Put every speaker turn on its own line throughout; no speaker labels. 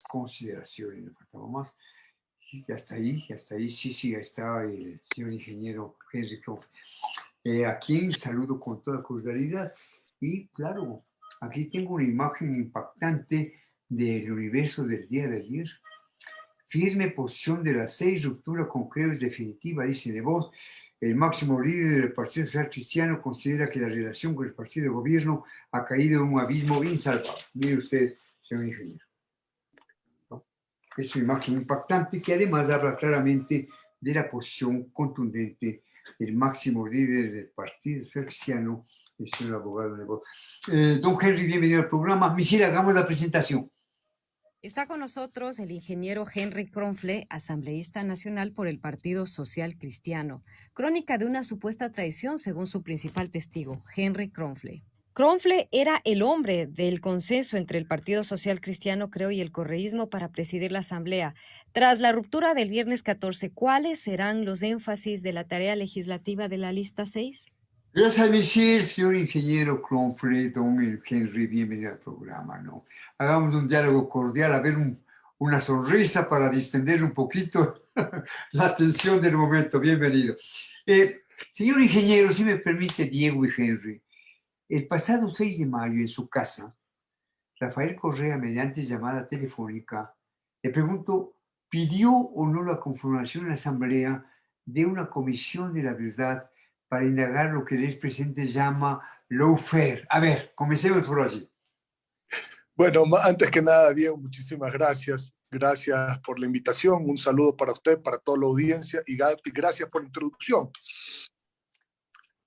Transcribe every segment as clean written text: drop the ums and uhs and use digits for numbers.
consideraciones, no faltaba más. Ya está ahí, sí, ya está el señor ingeniero Henry Croft. A quien saludo con toda cordialidad. Y claro, aquí tengo una imagen impactante del universo del día de ayer. Firme posición de las 6, ruptura con creo es definitiva, dice De Vos. El máximo líder del Partido Social Cristiano considera que la relación con el partido de gobierno ha caído en un abismo insalvable. Mire usted, señor ingeniero. ¿No? Es una imagen impactante que además habla claramente de la posición contundente del máximo líder del Partido Social Cristiano, el señor abogado De Vos. Don Henry, bienvenido al programa. Misiel, hagamos la presentación.
Está con nosotros el ingeniero Henry Kronfle, asambleísta nacional por el Partido Social Cristiano. Crónica de una supuesta traición según su principal testigo, Henry Kronfle. Kronfle era el hombre del consenso entre el Partido Social Cristiano, creo, y el correísmo para presidir la asamblea. Tras la ruptura del viernes 14, ¿cuáles serán los énfasis de la tarea legislativa de la lista 6?
Gracias, Michelle, señor ingeniero Kronfle, don Henry, bienvenido al programa, ¿no? Hagamos un diálogo cordial, a ver una sonrisa para distender un poquito la tensión del momento. Bienvenido. Señor ingeniero, si me permite, Diego y Henry, el pasado 6 de mayo en su casa, Rafael Correa, mediante llamada telefónica, le pregunto, ¿pidió o no la conformación en la asamblea de una comisión de la verdad para indagar lo que el expresidente llama lawfare? A ver, comencemos por allí.
Bueno, antes que nada, Diego, muchísimas gracias. Gracias por la invitación. Un saludo para usted, para toda la audiencia y gracias por la introducción.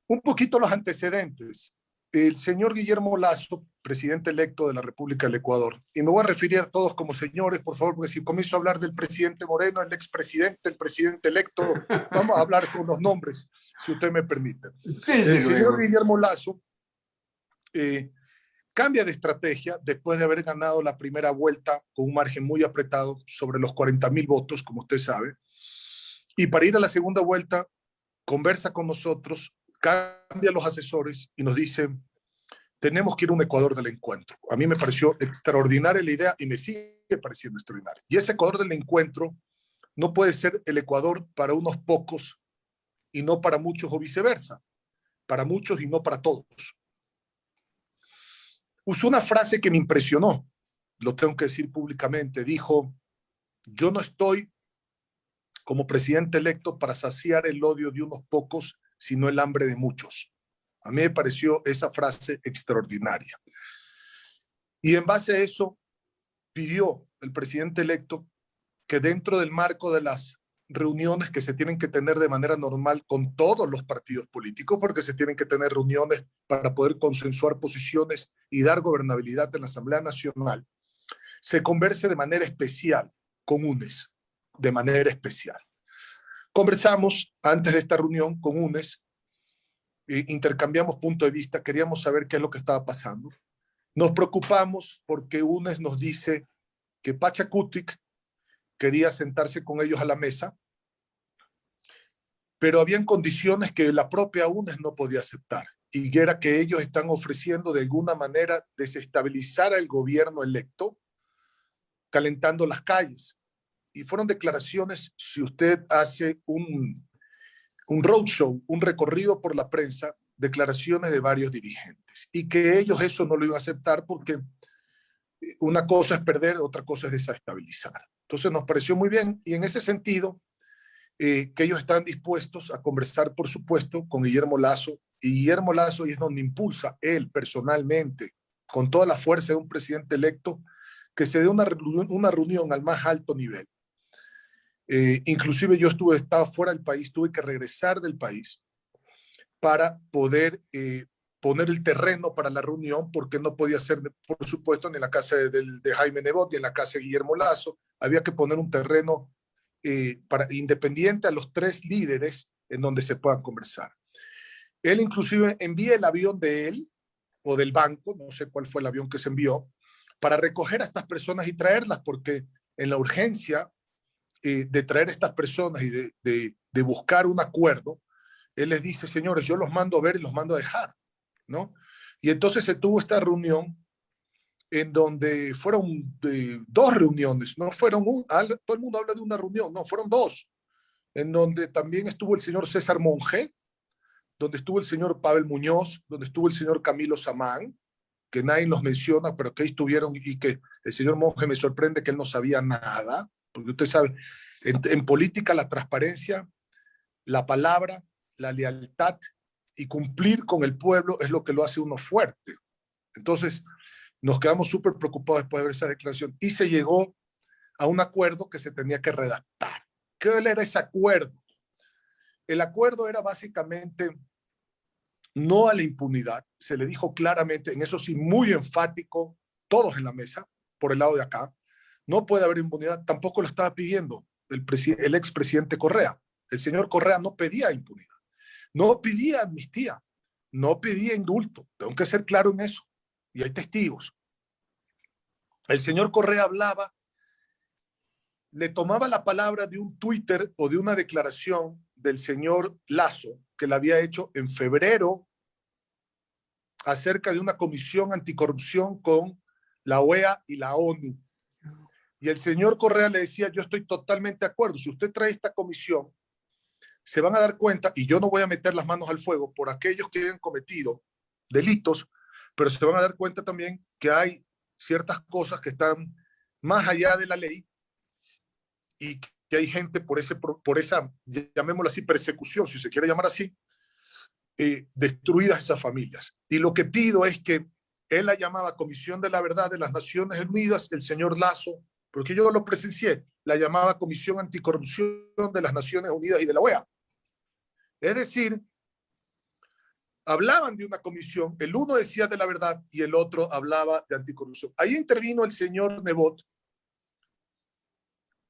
Un poquito los antecedentes. El señor Guillermo Lasso, presidente electo de la República del Ecuador, y me voy a referir a todos como señores, por favor, porque si comienzo a hablar del presidente Moreno, el expresidente, el presidente electo, vamos a hablar con los nombres, si usted me permite. El señor Guillermo Lasso cambia de estrategia después de haber ganado la primera vuelta con un margen muy apretado sobre los 40.000 votos, como usted sabe, y para ir a la segunda vuelta conversa con nosotros, cambia los asesores y nos dice, tenemos que ir a un Ecuador del encuentro. A mí me pareció extraordinaria la idea y me sigue pareciendo extraordinaria. Y ese Ecuador del encuentro no puede ser el Ecuador para unos pocos y no para muchos o viceversa, para muchos y no para todos. Usó una frase que me impresionó, lo tengo que decir públicamente, dijo, yo no estoy como presidente electo para saciar el odio de unos pocos, sino el hambre de muchos. A mí me pareció esa frase extraordinaria. Y en base a eso, pidió el presidente electo que dentro del marco de las reuniones que se tienen que tener de manera normal con todos los partidos políticos, porque se tienen que tener reuniones para poder consensuar posiciones y dar gobernabilidad en la Asamblea Nacional, se converse de manera especial con UNES, de manera especial. Conversamos antes de esta reunión con UNES, intercambiamos punto de vista, queríamos saber qué es lo que estaba pasando. Nos preocupamos porque UNES nos dice que Pachacutic quería sentarse con ellos a la mesa, pero habían condiciones que la propia UNES no podía aceptar, y era que ellos están ofreciendo de alguna manera desestabilizar al gobierno electo, calentando las calles. Y fueron declaraciones, si usted hace un roadshow, un recorrido por la prensa, declaraciones de varios dirigentes, y que ellos eso no lo iban a aceptar porque una cosa es perder, otra cosa es desestabilizar. Entonces nos pareció muy bien, y en ese sentido, que ellos están dispuestos a conversar, por supuesto, con Guillermo Lasso, y Guillermo Lasso es donde impulsa él personalmente, con toda la fuerza de un presidente electo, que se dé una reunión al más alto nivel. Inclusive yo estaba fuera del país, tuve que regresar del país para poder poner el terreno para la reunión, porque no podía ser, por supuesto, ni en la casa de Jaime Nebot ni en la casa de Guillermo Lasso. Había que poner un terreno independiente a los tres líderes en donde se puedan conversar. Él inclusive envía el avión de él o del banco, no sé cuál fue el avión que se envió, para recoger a estas personas y traerlas, porque en la urgencia de traer a estas personas y de buscar un acuerdo, él les dice, señores, yo los mando a ver y los mando a dejar, ¿no? Y entonces se tuvo esta reunión en donde fueron dos reuniones, no fueron todo el mundo habla de una reunión, no, fueron dos, en donde también estuvo el señor César Monge, donde estuvo el señor Pavel Muñoz, donde estuvo el señor Camilo Samán, que nadie los menciona, pero que ahí estuvieron, y que el señor Monge me sorprende que él no sabía nada, porque usted sabe, en política la transparencia, la palabra, la lealtad y cumplir con el pueblo es lo que lo hace uno fuerte. Entonces, nos quedamos súper preocupados después de ver esa declaración y se llegó a un acuerdo que se tenía que redactar. ¿Qué era ese acuerdo? El acuerdo era básicamente no a la impunidad. Se le dijo claramente, en eso sí, muy enfático, todos en la mesa, por el lado de acá, no puede haber impunidad. Tampoco lo estaba pidiendo el expresidente Correa. El señor Correa no pedía impunidad, no pedía amnistía, no pedía indulto. Tengo que ser claro en eso. Y hay testigos. El señor Correa hablaba, le tomaba la palabra de un Twitter o de una declaración del señor Lasso, que la había hecho en febrero acerca de una comisión anticorrupción con la OEA y la ONU. Y el señor Correa le decía, yo estoy totalmente de acuerdo, si usted trae esta comisión, se van a dar cuenta, y yo no voy a meter las manos al fuego por aquellos que hayan cometido delitos, pero se van a dar cuenta también que hay ciertas cosas que están más allá de la ley y que hay gente por esa, llamémoslo así, persecución, si se quiere llamar así, destruidas esas familias. Y lo que pido es que él la llamaba Comisión de la Verdad de las Naciones Unidas, el señor Lasso, porque yo lo presencié, la llamaba Comisión Anticorrupción de las Naciones Unidas y de la OEA. Es decir, hablaban de una comisión, el uno decía de la verdad y el otro hablaba de anticorrupción. Ahí intervino el señor Nebot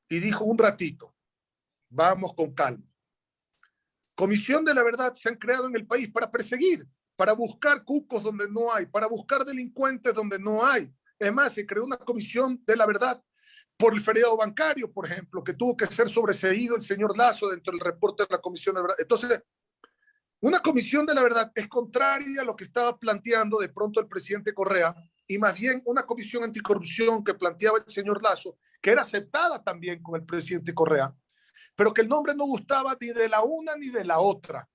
y dijo un ratito, vamos con calma. Comisión de la verdad se han creado en el país para perseguir, para buscar cucos donde no hay, para buscar delincuentes donde no hay. Es más, se creó una comisión de la verdad por el feriado bancario, por ejemplo, que tuvo que ser sobreseído el señor Lasso dentro del reporte de la comisión de la verdad. Entonces, una comisión de la verdad es contraria a lo que estaba planteando de pronto el presidente Correa, y más bien una comisión anticorrupción que planteaba el señor Lasso, que era aceptada también con el presidente Correa, pero que el nombre no gustaba ni de la una ni de la otra.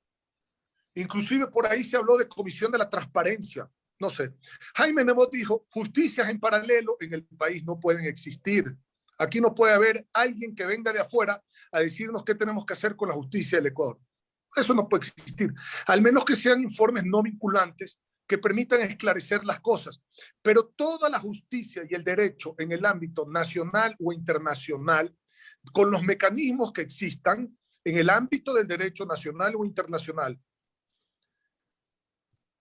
Inclusive por ahí se habló de comisión de la transparencia. No sé. Jaime Nebot dijo, justicias en paralelo en el país no pueden existir. Aquí no puede haber alguien que venga de afuera a decirnos qué tenemos que hacer con la justicia del Ecuador. Eso no puede existir. Al menos que sean informes no vinculantes que permitan esclarecer las cosas. Pero toda la justicia y el derecho en el ámbito nacional o internacional, con los mecanismos que existan en el ámbito del derecho nacional o internacional,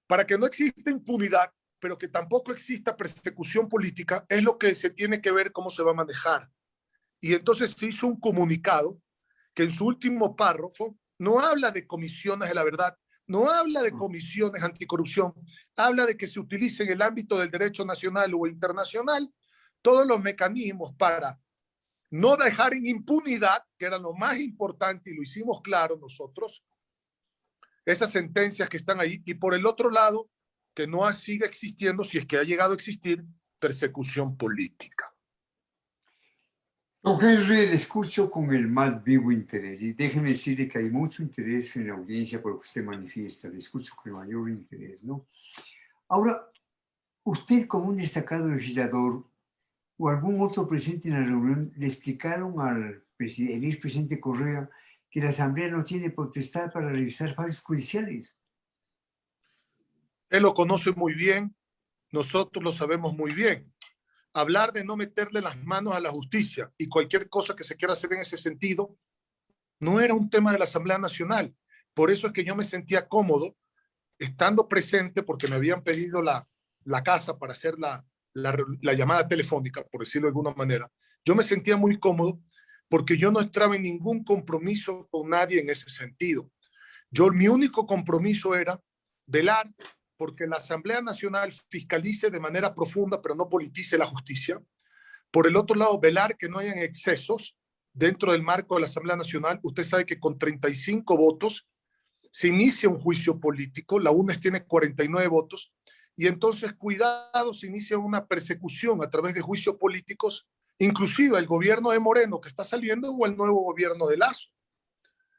para que no exista impunidad, pero que tampoco exista persecución política, es lo que se tiene que ver cómo se va a manejar. Y entonces se hizo un comunicado que en su último párrafo no habla de comisiones de la verdad, no habla de comisiones anticorrupción, habla de que se utilice en el ámbito del derecho nacional o internacional todos los mecanismos para no dejar en impunidad, que era lo más importante y lo hicimos claro nosotros, esas sentencias que están ahí, y por el otro lado, que no siga existiendo, si es que ha llegado a existir, persecución política.
Don Henry, le escucho con el más vivo interés y déjeme decirle que hay mucho interés en la audiencia por lo que usted manifiesta, le escucho con el mayor interés, ¿no? Ahora, usted como un destacado legislador o algún otro presente en la reunión le explicaron al expresidente Correa que la Asamblea no tiene potestad para revisar fallos judiciales.
Él lo conoce muy bien, nosotros lo sabemos muy bien. Hablar de no meterle las manos a la justicia y cualquier cosa que se quiera hacer en ese sentido, no era un tema de la Asamblea Nacional. Por eso es que yo me sentía cómodo estando presente, porque me habían pedido la casa para hacer la llamada telefónica, por decirlo de alguna manera. Yo me sentía muy cómodo porque yo no entraba en ningún compromiso con nadie en ese sentido. Mi único compromiso era velar porque la Asamblea Nacional fiscalice de manera profunda, pero no politice la justicia. Por el otro lado, velar que no hayan excesos dentro del marco de la Asamblea Nacional. Usted sabe que con 35 votos se inicia un juicio político, la UNES tiene 49 votos, y entonces cuidado, se inicia una persecución a través de juicios políticos, inclusive el gobierno de Moreno que está saliendo o el nuevo gobierno de Lazo.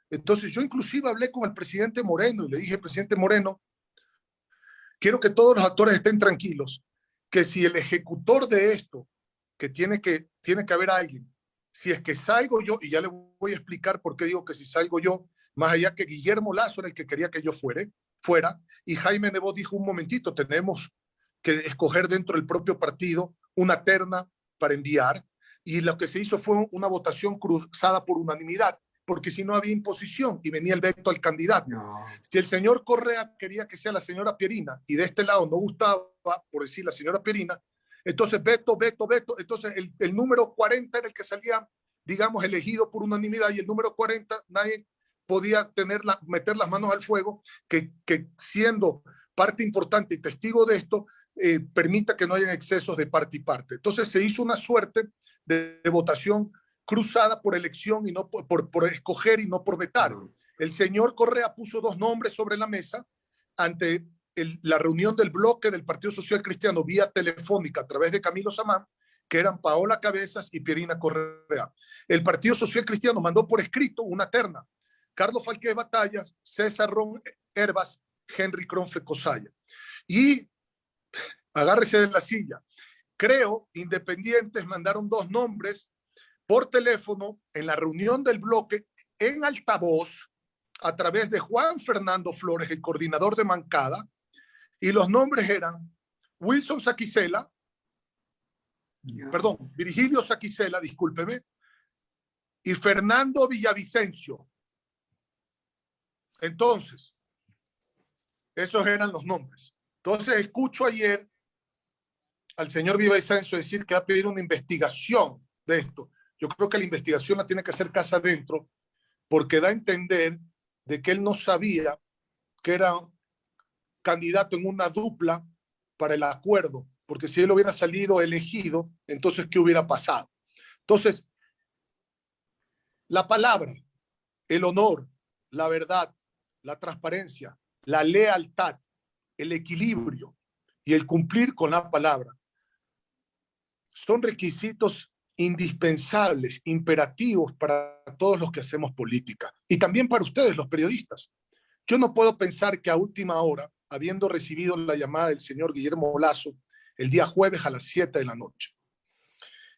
Entonces yo inclusive hablé con el presidente Moreno y le dije, presidente Moreno, quiero que todos los actores estén tranquilos, que si el ejecutor de esto, que tiene que haber alguien, si es que salgo yo, y ya le voy a explicar por qué digo que si salgo yo, más allá que Guillermo Lazo era el que quería que yo fuera, y Jaime Nebot dijo un momentito, tenemos que escoger dentro del propio partido una terna para enviar, y lo que se hizo fue una votación cruzada por unanimidad, porque si no había imposición y venía el veto al candidato.
No.
Si el señor Correa quería que sea la señora Pierina y de este lado no gustaba, por decir la señora Pierina, entonces veto. Entonces el número 40 era el que salía, digamos, elegido por unanimidad, y el número 40 nadie podía meter las manos al fuego, que siendo parte importante y testigo de esto, permita que no haya excesos de parte y parte. Entonces se hizo una suerte de votación cruzada por elección y no por escoger y no por vetar. El señor Correa puso dos nombres sobre la mesa ante la reunión del bloque del Partido Social Cristiano vía telefónica a través de Camilo Samán, que eran Paola Cabezas y Pierina Correa. El Partido Social Cristiano mandó por escrito una terna: Carlos Falqué Batallas, César Ron Herbas, Henry Cronfle Cosaya. Y agárrese de la silla. Creo, independientes mandaron dos nombres por teléfono en la reunión del bloque en altavoz a través de Juan Fernando Flores, el coordinador de Mancada, y los nombres eran Wilson Saquicela, perdón, Virgilio Saquicela, discúlpeme, y Fernando Villavicencio. Entonces, esos eran los nombres. Entonces, escucho ayer al señor Villavicencio decir que va a pedir una investigación de esto. Yo creo que la investigación la tiene que hacer casa adentro, porque da a entender de que él no sabía que era candidato en una dupla para el acuerdo, porque si él hubiera salido elegido, entonces ¿qué hubiera pasado? Entonces, la palabra, el honor, la verdad, la transparencia, la lealtad, el equilibrio y el cumplir con la palabra son requisitos indispensables, imperativos para todos los que hacemos política y también para ustedes, los periodistas. Yo no puedo pensar que a última hora, habiendo recibido la llamada del señor Guillermo Lazo el día jueves a las 7 de la noche,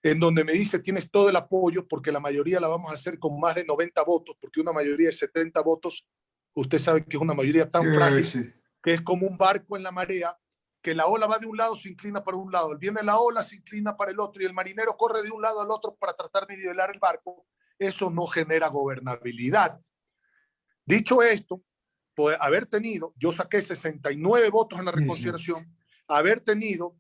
en donde me dice tienes todo el apoyo porque la mayoría la vamos a hacer con más de 90 votos, porque una mayoría de 70 votos, usted sabe que es una mayoría tan frágil, que es como un barco en la marea, que la ola va de un lado, se inclina para un lado, viene la ola, se inclina para el otro, y el marinero corre de un lado al otro para tratar de nivelar el barco. Eso no genera gobernabilidad. Dicho esto, pues, haber tenido, yo saqué 69 votos en la reconsideración, haber tenido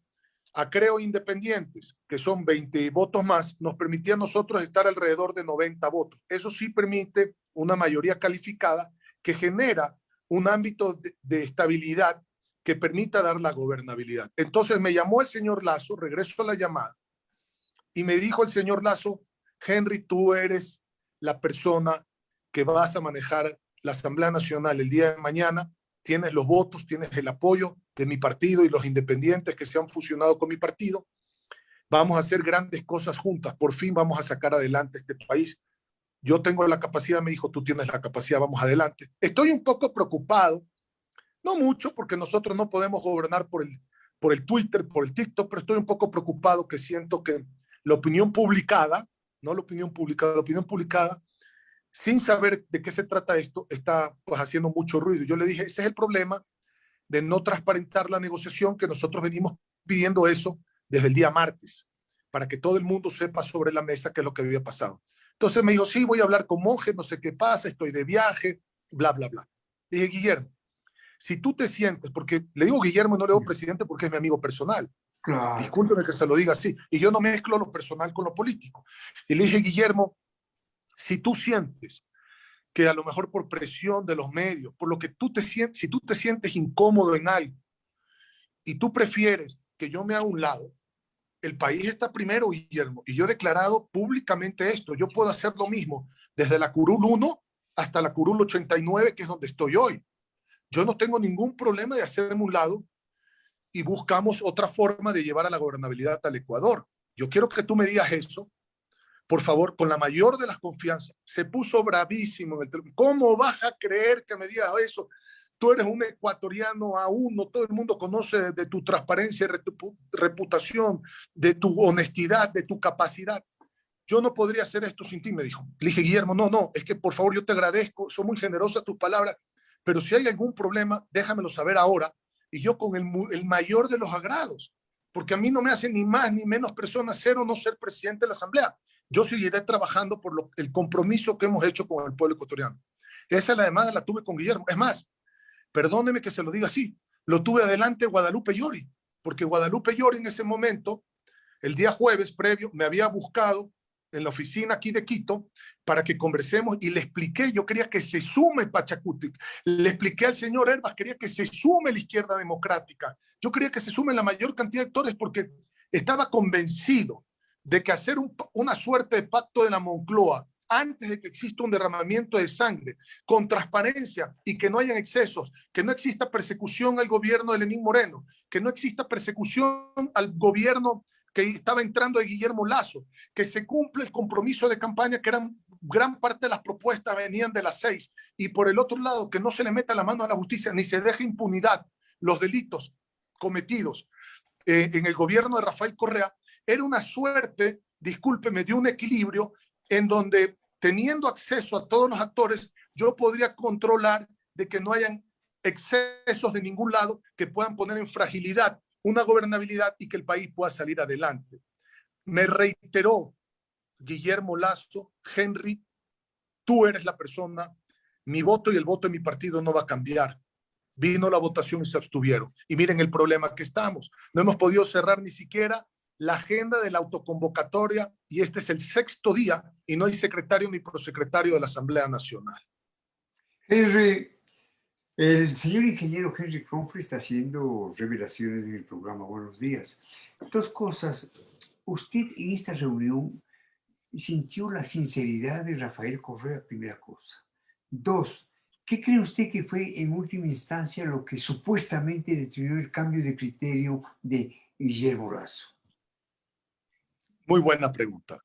a Creo Independientes, que son 20 votos más, nos permitía a nosotros estar alrededor de 90 votos. Eso sí permite una mayoría calificada que genera un ámbito de estabilidad que permita dar la gobernabilidad. Entonces me llamó el señor Lazo, regreso a la llamada, y me dijo el señor Lazo: Henry, tú eres la persona que vas a manejar la Asamblea Nacional el día de mañana, tienes los votos, tienes el apoyo de mi partido y los independientes que se han fusionado con mi partido, vamos a hacer grandes cosas juntas, por fin vamos a sacar adelante este país. Yo tengo la capacidad, me dijo, tú tienes la capacidad, vamos adelante. Estoy un poco preocupado, no mucho, porque nosotros no podemos gobernar por el Twitter, por el TikTok, pero estoy un poco preocupado, que siento que la opinión publicada, no la opinión pública, la opinión publicada, sin saber de qué se trata esto, está pues haciendo mucho ruido. Yo le dije, ese es el problema de no transparentar la negociación, que nosotros venimos pidiendo eso desde el día martes, para que todo el mundo sepa sobre la mesa qué es lo que había pasado. Entonces me dijo, sí, voy a hablar con Monge, no sé qué pasa, estoy de viaje, bla, bla, bla. Dije, Guillermo, si tú te sientes, porque le digo Guillermo y no le digo presidente porque es mi amigo personal, claro. Discúlpeme que se lo diga así, y yo no mezclo lo personal con lo político. Y le dije, Guillermo, si tú sientes que a lo mejor por presión de los medios, por lo que tú te sientes, si tú te sientes incómodo en algo y tú prefieres que yo me haga a un lado, el país está primero, Guillermo, y yo he declarado públicamente esto. Yo puedo hacer lo mismo desde la curul 1 hasta la curul 89, que es donde estoy hoy. Yo no tengo ningún problema de hacerme un lado y buscamos otra forma de llevar a la gobernabilidad al Ecuador. Yo quiero que tú me digas eso, por favor, con la mayor de las confianzas. Se puso bravísimo en el teléfono. ¿Cómo vas a creer que me digas eso? Tú eres un ecuatoriano aún, no todo el mundo conoce de tu transparencia y reputación, de tu honestidad, de tu capacidad. Yo no podría hacer esto sin ti, me dijo. Le dije, Guillermo, no, es que por favor yo te agradezco, son muy generosas tus palabras, pero si hay algún problema, déjamelo saber ahora, y yo con el mayor de los agrados, porque a mí no me hace ni más ni menos persona ser o no ser presidente de la Asamblea. Yo seguiré trabajando por el compromiso que hemos hecho con el pueblo ecuatoriano. Esa la demanda la tuve con Guillermo. Es más, perdóneme que se lo diga así, lo tuve adelante Guadalupe Llori, porque Guadalupe Llori en ese momento, el día jueves previo, me había buscado en la oficina aquí de Quito para que conversemos y le expliqué, yo quería que se sume Pachacutic, le expliqué al señor Herbas, quería que se sume la izquierda democrática, yo quería que se sume la mayor cantidad de actores porque estaba convencido de que hacer una suerte de pacto de la Moncloa antes de que exista un derramamiento de sangre, con transparencia y que no hayan excesos, que no exista persecución al gobierno de Lenín Moreno, que no exista persecución al gobierno que estaba entrando de Guillermo Lasso, que se cumple el compromiso de campaña, que eran gran parte de las propuestas venían de las 6, y por el otro lado, que no se le meta la mano a la justicia, ni se deje impunidad los delitos cometidos en el gobierno de Rafael Correa, era una suerte, discúlpeme, de un equilibrio en donde, teniendo acceso a todos los actores, yo podría controlar de que no hayan excesos de ningún lado que puedan poner en fragilidad una gobernabilidad y que el país pueda salir adelante. Me reiteró Guillermo Lasso, Henry, tú eres la persona, mi voto y el voto de mi partido no va a cambiar. Vino la votación y se abstuvieron. Y miren el problema que estamos. No hemos podido cerrar ni siquiera la agenda de la autoconvocatoria y este es el 6º día y no hay secretario ni prosecretario de la Asamblea Nacional.
Henry, el señor ingeniero Henry Kronfle está haciendo revelaciones en el programa Buenos Días. Dos cosas. Usted en esta reunión sintió la sinceridad de Rafael Correa, primera cosa. Dos, ¿qué cree usted que fue en última instancia lo que supuestamente determinó el cambio de criterio de Guillermo Lasso?
Muy buena pregunta.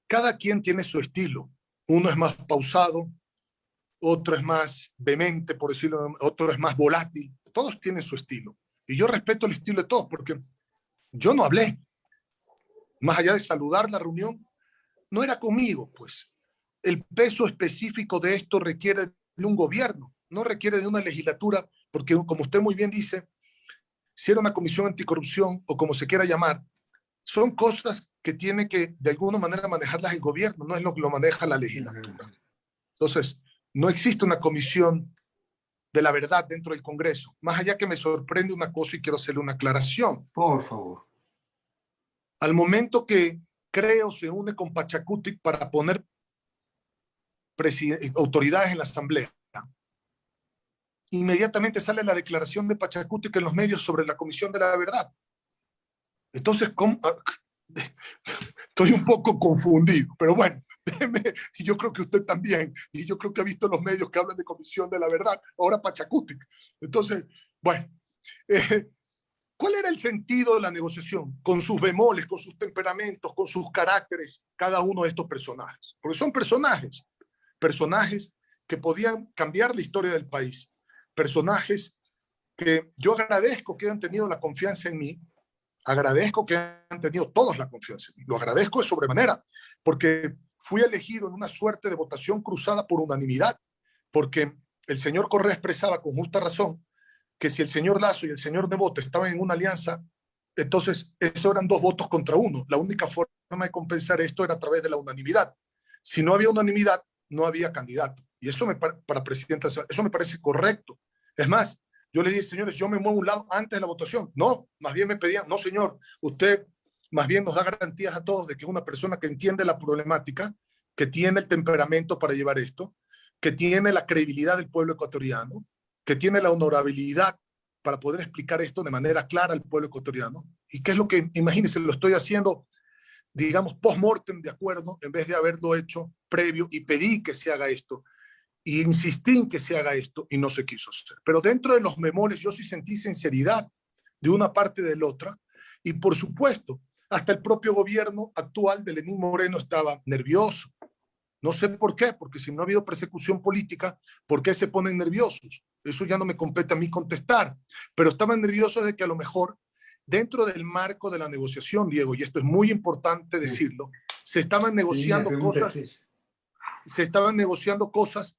Cada quien tiene su estilo. Uno es más pausado, otro es más vehemente, por decirlo, otro es más volátil. Todos tienen su estilo. Y yo respeto el estilo de todos porque yo no hablé. Más allá de saludar la reunión, no era conmigo, pues. El peso específico de esto requiere de un gobierno, no requiere de una legislatura, porque como usted muy bien dice, si era una comisión anticorrupción o como se quiera llamar, son cosas que tiene que de alguna manera manejarlas el gobierno, no es lo que lo maneja la legislatura. Entonces, no existe una comisión de la verdad dentro del Congreso. Más allá que me sorprende una cosa y quiero hacerle una aclaración.
Por favor.
Al momento que Creo se une con Pachacutic para poner autoridades en la Asamblea, inmediatamente sale la declaración de Pachacutic en los medios sobre la Comisión de la Verdad. Entonces, ¿cómo? Estoy un poco confundido, pero bueno, y yo creo que usted también, y yo creo que ha visto los medios que hablan de Comisión de la Verdad, ahora Pachacutic. Entonces, bueno, ¿cuál era el sentido de la negociación? Con sus bemoles, con sus temperamentos, con sus caracteres, cada uno de estos personajes. Porque son personajes que podían cambiar la historia del país. Personajes que yo agradezco que hayan tenido la confianza en mí, agradezco que han tenido todos la confianza en mí, lo agradezco de sobremanera, porque fui elegido en una suerte de votación cruzada por unanimidad, porque el señor Correa expresaba con justa razón que si el señor Lasso y el señor Nebot estaban en una alianza, entonces eso eran 2 votos contra 1. La única forma de compensar esto era a través de la unanimidad. Si no había unanimidad, no había candidato. Y eso para presidente, eso me parece correcto. Es más, yo le dije, señores, yo me muevo a un lado antes de la votación. No, más bien me pedían, no señor, usted más bien nos da garantías a todos de que es una persona que entiende la problemática, que tiene el temperamento para llevar esto, que tiene la credibilidad del pueblo ecuatoriano, que tiene la honorabilidad para poder explicar esto de manera clara al pueblo ecuatoriano. ¿Y qué es lo que, imagínense, lo estoy haciendo, digamos, post-mortem, de acuerdo, en vez de haberlo hecho previo y pedí que se haga esto? Y insistí en que se haga esto y no se quiso hacer. Pero dentro de los memorias yo sí sentí sinceridad de una parte y de la otra. Y por supuesto, hasta el propio gobierno actual de Lenín Moreno estaba nervioso. No sé por qué, porque si no ha habido persecución política, ¿por qué se ponen nerviosos? Eso ya no me compete a mí contestar. Pero estaban nerviosos de que a lo mejor, dentro del marco de la negociación, Diego, y esto es muy importante decirlo, se estaban negociando cosas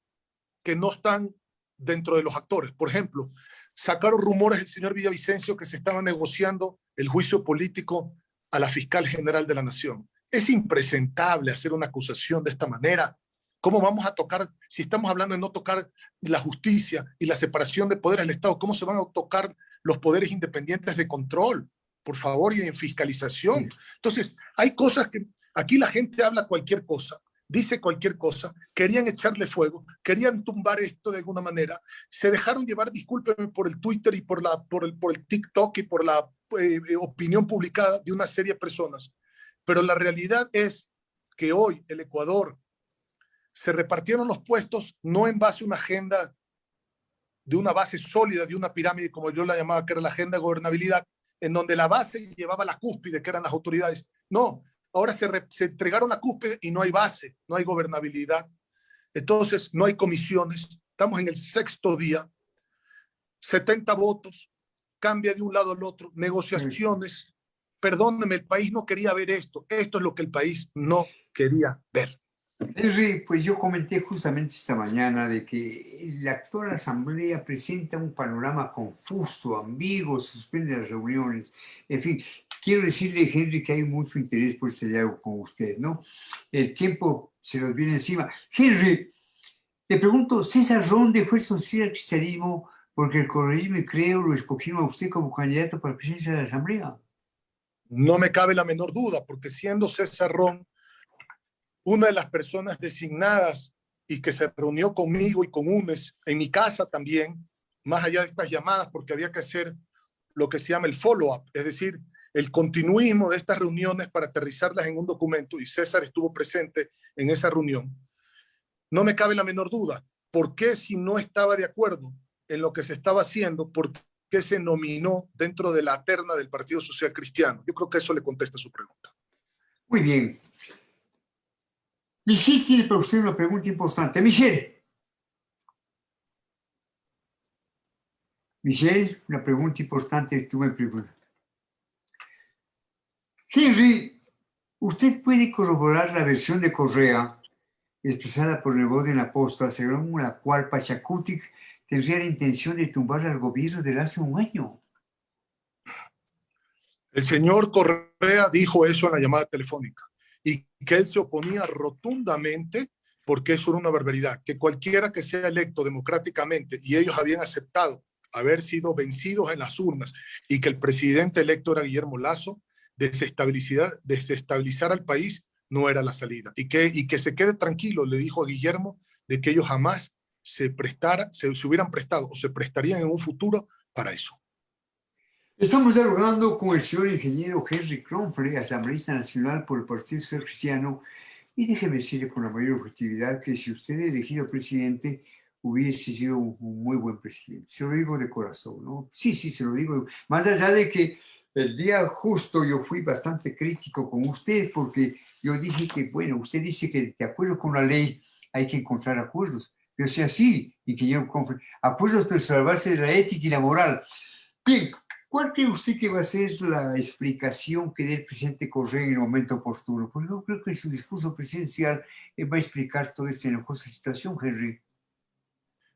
que no están dentro de los actores. Por ejemplo, sacaron rumores del señor Villavicencio que se estaba negociando el juicio político a la fiscal general de la Nación. Es impresentable hacer una acusación de esta manera. ¿Cómo vamos a tocar, si estamos hablando de no tocar la justicia y la separación de poderes del Estado, cómo se van a tocar los poderes independientes de control, por favor, y de fiscalización? Entonces, hay cosas que aquí la gente habla cualquier cosa, dice cualquier cosa, querían echarle fuego, querían tumbar esto de alguna manera, se dejaron llevar, discúlpenme, por el Twitter y por el TikTok y por la opinión publicada de una serie de personas. Pero la realidad es que hoy el Ecuador se repartieron los puestos no en base a una agenda de una base sólida, de una pirámide, como yo la llamaba, que era la agenda de gobernabilidad, en donde la base llevaba la cúspide, que eran las autoridades. No, ahora se entregaron la cúspide y no hay base, no hay gobernabilidad. Entonces, no hay comisiones. Estamos en el 6º día, 70 votos, cambia de un lado al otro, negociaciones. Perdóneme, el país no quería ver esto. Esto es lo que el país no quería ver.
Henry, pues yo comenté justamente esta mañana de que la actual asamblea presenta un panorama confuso, ambiguo, se suspenden las reuniones. En fin, quiero decirle, Henry, que hay mucho interés por este diálogo con usted, ¿no? El tiempo se nos viene encima. Henry, le pregunto, ¿César Ron dejó el social cristianismo porque el correísmo, creo, lo escogieron a usted como candidato para la presidencia de la asamblea?
No me cabe la menor duda, porque siendo César Ron una de las personas designadas y que se reunió conmigo y con UNES en mi casa también, más allá de estas llamadas, porque había que hacer lo que se llama el follow-up, es decir, el continuismo de estas reuniones para aterrizarlas en un documento, y César estuvo presente en esa reunión. No me cabe la menor duda, ¿por qué si no estaba de acuerdo en lo que se estaba haciendo, por qué se nominó dentro de la terna del Partido Social Cristiano? Yo creo que eso le contesta su pregunta.
Muy bien. Michelle tiene para usted una pregunta importante. Michelle, una pregunta importante que tú me preguntas. Henry, ¿usted puede corroborar la versión de Correa expresada por el Boden Apóstol, según la cual Pachacutic tendría la intención de tumbar al gobierno de hace un año?
El señor Correa dijo eso en la llamada telefónica y que él se oponía rotundamente porque eso era una barbaridad, que cualquiera que sea electo democráticamente y ellos habían aceptado haber sido vencidos en las urnas y que el presidente electo era Guillermo Lasso, desestabilizar al país no era la salida. Y que se quede tranquilo, le dijo a Guillermo, de que ellos jamás se hubieran prestado o se prestarían en un futuro para eso.
Estamos dialogando con el señor ingeniero Henry Kronfle, asambleísta nacional por el Partido Social Cristiano, y déjeme decirle con la mayor objetividad que si usted es elegido presidente, hubiese sido un muy buen presidente. Se lo digo de corazón, ¿no? Sí, se lo digo. Más allá de que el día justo yo fui bastante crítico con usted, porque yo dije que, bueno, usted dice que de acuerdo con la ley hay que encontrar acuerdos. Yo sea sí, ingeniero Kronfle, acuerdos pero sobre la base de la ética y la moral. Bien, ¿cuál cree usted que va a ser la explicación que dé el presidente Correa en el momento oportuno? Porque yo creo que en su discurso presidencial va a explicar toda esta enojosa situación, Henry.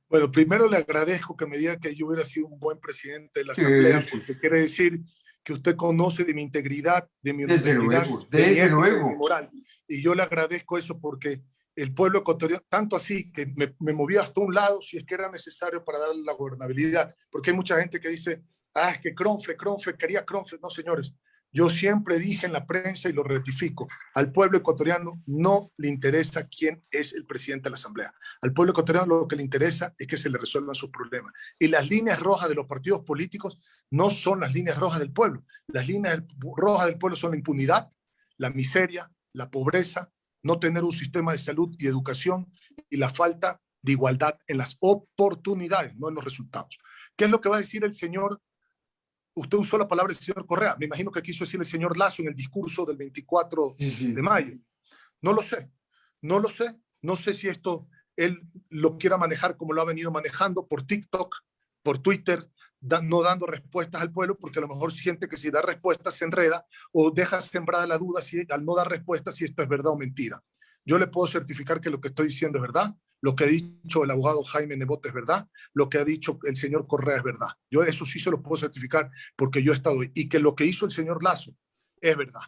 Bueno, primero le agradezco que me diga que yo hubiera sido un buen presidente de la
Sí,
Asamblea,
sí.
porque quiere decir que usted conoce de mi integridad, de mi
Desde
honestidad,
luego,
de mi
desde
ética, de mi
luego.
moral. Y yo le agradezco eso porque el pueblo ecuatoriano, tanto así que me movía hasta un lado si es que era necesario para darle la gobernabilidad, porque hay mucha gente que dice, es que Kronfle, quería Kronfle. No, señores, yo siempre dije en la prensa y lo rectifico, al pueblo ecuatoriano no le interesa quién es el presidente de la Asamblea. Al pueblo ecuatoriano lo que le interesa es que se le resuelvan sus problemas. Y las líneas rojas de los partidos políticos no son las líneas rojas del pueblo. Las líneas rojas del pueblo son la impunidad, la miseria, la pobreza, no tener un sistema de salud y educación y la falta de igualdad en las oportunidades, no en los resultados. ¿Qué es lo que va a decir el señor usted usó la palabra del señor Correa. Me imagino que quiso decir el señor Lasso en el discurso del 24 de mayo. No lo sé. No lo sé. No sé si esto él lo quiera manejar como lo ha venido manejando por TikTok, por Twitter, no dando respuestas al pueblo, porque a lo mejor siente que si da respuestas se enreda o deja sembrada la duda al no dar respuestas si esto es verdad o mentira. Yo le puedo certificar que lo que estoy diciendo es verdad, lo que ha dicho el abogado Jaime Nebot es verdad, lo que ha dicho el señor Correa es verdad. Yo eso sí se lo puedo certificar porque yo he estado ahí. Y que lo que hizo el señor Lasso es verdad.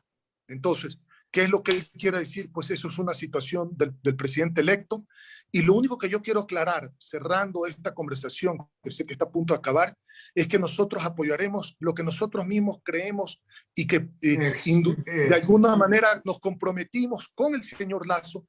Entonces, ¿qué es lo que él quiere decir? Pues eso es una situación del presidente electo. Y lo único que yo quiero aclarar, cerrando esta conversación, que sé que está a punto de acabar, es que nosotros apoyaremos lo que nosotros mismos creemos y que de alguna manera nos comprometimos con el señor Lasso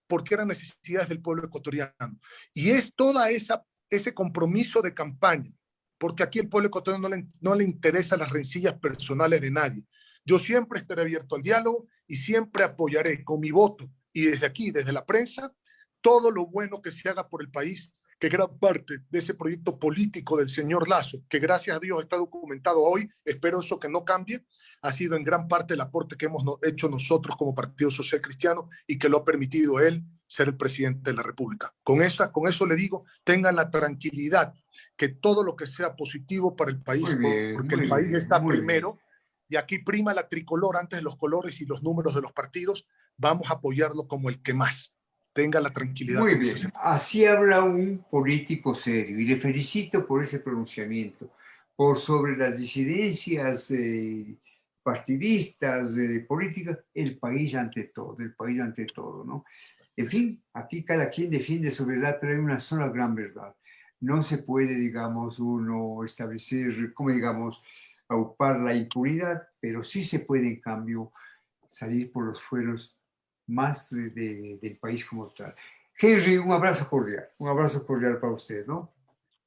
porque eran necesidades del pueblo ecuatoriano. Y es toda ese compromiso de campaña, porque aquí el pueblo ecuatoriano no le interesan las rencillas personales de nadie. Yo siempre estaré abierto al diálogo y siempre apoyaré con mi voto y desde aquí, desde la prensa, todo lo bueno que se haga por el país, que gran parte de ese proyecto político del señor Lasso, que gracias a Dios está documentado hoy, espero eso que no cambie, ha sido en gran parte el aporte que hemos hecho nosotros como Partido Social Cristiano y que lo ha permitido él ser el presidente de la República. Con eso le digo, tengan la tranquilidad que todo lo que sea positivo para el país, porque el país está primero, y aquí prima la tricolor antes de los colores y los números de los partidos, vamos a apoyarlo como el que más. Tenga la tranquilidad.
Muy bien, así habla un político serio y le felicito por ese pronunciamiento, por sobre las disidencias partidistas, políticas, el país ante todo, ¿no? En fin, aquí cada quien defiende su verdad, pero hay una sola gran verdad. No se puede, digamos, uno establecer, como digamos, aupar la impunidad, pero sí se puede, en cambio, salir por los fueros más del país como tal. Henry, un abrazo cordial para usted, ¿no?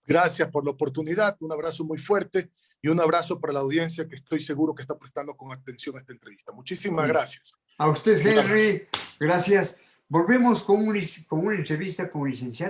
Gracias por la oportunidad, un abrazo muy fuerte y un abrazo para la audiencia que estoy seguro que está prestando con atención a esta entrevista. Muchísimas gracias.
A usted, Henry, gracias. Volvemos con una entrevista con el licenciado